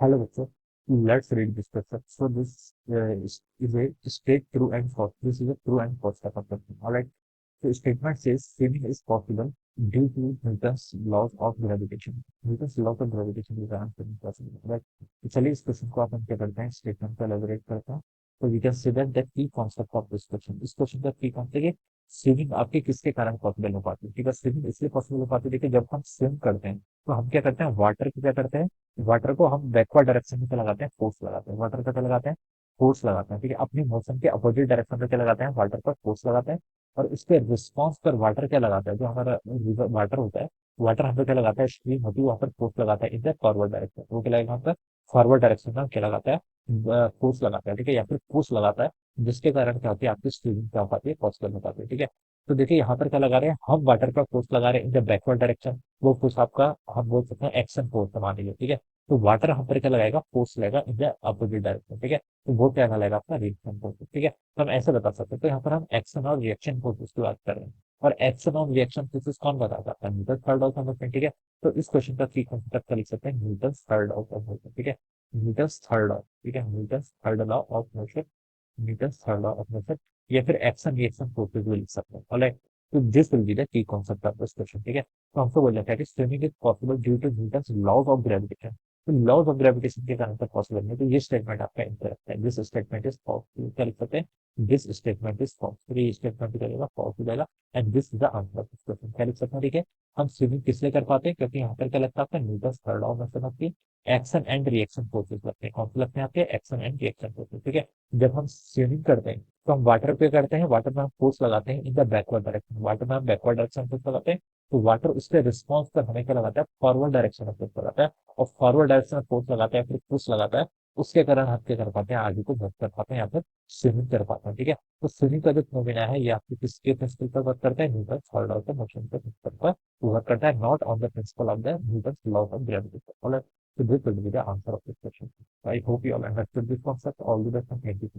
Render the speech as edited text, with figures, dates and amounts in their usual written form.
Hello, bachcho. Let's read this question. So this is a state true and false. This is a true and false type of question. All right. So statement says swimming is possible due to Newton's laws of gravitation. Newton's laws of gravitation is the answer possible. Right. तो चलिए इस question को अपन क्या करते हैं statement को elaborate करते हैं. तो we can see that the key concept of this question. इस क्वेश्चन का की कॉन्सेप्ट है स्विमिंग आपके किसके कारण पॉसिबल हो पाती है. ठीक है. स्विमिंग इसलिए पॉसिबल हो पाती है देखिए जब हम स्विम करते हैं तो हम क्या करते हैं वाटर को क्या करते हैं वाटर को हम बैकवर्ड डायरेक्शन में क्या लगाते हैं फोर्स लगाते हैं वाटर का क्या लगाते हैं फोर्स लगाते हैं. ठीक है. अपनी मोशन के अपोजिट डायरेक्शन में क्या लगाते हैं वाटर पर फोर्स लगाते हैं और इसके रिस्पॉन्स पर वाटर क्या लगाता है जो हमारा वाटर होता है वाटर हम पे क्या लगाता है स्ट्रीम होती है वहां पर फोर्स लगाता है इन द फॉरवर्ड डायरेक्शन. वो क्या लगेगा वहां पर फॉरवर्ड डायरेक्शन में क्या लगाता है फोर्स लगाता है. ठीक है. या फिर फोर्स लगाता है जिसके कारण क्या होती है आपकी स्विमिंग क्या हो पाती है पॉसिबल हो पाती है. ठीक है. तो देखिए यहाँ पर क्या लगा रहे हैं हम वाटर पर फोर्स लगा रहे हैं इन द बैकवर्ड डायरेक्शन. वो फोर्स आपका हम बोल सकते हैं एक्शन फोर्स मान लीजिए. ठीक है. तो वाटर हम पर क्या लगाएगा फोर्स लगेगा इन द अपोजिट डायरेक्शन. ठीक है. तो वो क्या कहलाएगा आपका रिएक्शन फोर्स. ठीक है. तो हम ऐसे बता सकते हैं. तो यहाँ पर हम एक्शन और रिएक्शन फोर्सेस की बात कर रहे हैं और एक्शन और रिएक्शन फोर्सेस कौन बता सकता है Newton third law of motion. ठीक है. तो इस क्वेश्चन का की कंसेप्ट लिख सकते हैं Newton third law of motion. ठीक है. Newton third law. ठीक है. Newton third law of motion. Newton third law of motion या फिर एक्शन रिएक्शन फोर्सेस भी लिख सकते हैं. ऑलराइट. तो this will be the key concept of this question. ठीक है. तो हमको बोल जाता है कि swimming is possible due to Newton's laws of gravitation. तो लॉज ऑफ ग्रेविटेशन के कारण तक पॉसिबल नहीं. तो ये स्टेटमेंट आपका इनकरेक्ट है. This statement is false. क्या लिख सकते हैं दिस स्टेटमेंट इज फॉल्स. तो ये स्टेटमेंट करेगा फॉल्स हो जाएगा and this is the answer of this question. क्या लिख सकते हैं. ठीक है. हम स्विमिंग किसलिए कर पाते हैं क्योंकि यहाँ पर क्या लगता है आपका Newton's third law of motion आपकी एक्शन एंड रिएक्शन फोर्सेस लगते हैं. कौन से लगते हैं आपके एक्शन एंड रिएक्शन फोर्सेस. ठीक है. जब हम स्विमिंग करते हैं तो हम वाटर पे करते हैं वाटर में हम फोर्स लगाते हैं in the backward direction. Water में हम बैकवर्ड डायरेक्शन फोर्स लगाते हैं तो वाटर उसके रिस्पॉन्स पर हमें क्या लगाता है फॉरवर्ड डायरेक्शन में फोर्स लगाता है और फॉरवर्ड डायरेक्शन में फोर्स लगाता है फिर पुश लगाता है. उसके कारण हम क्या कर पाते हैं आगे को मूव कर पाते हैं या फिर स्विमिंग कर पाते हैं. ठीक है. तो स्विमिंग का जो फिनोमेना है ये आपकी किसके प्रिंसिपल पर वर्क करता है Newton third law of motion के प्रिंसिपल पर वर्क करता है not on the principle of the Newton law of gravitation. Alright. So this will be the answer of this question. I hope you all understood this concept. All the best and thank you.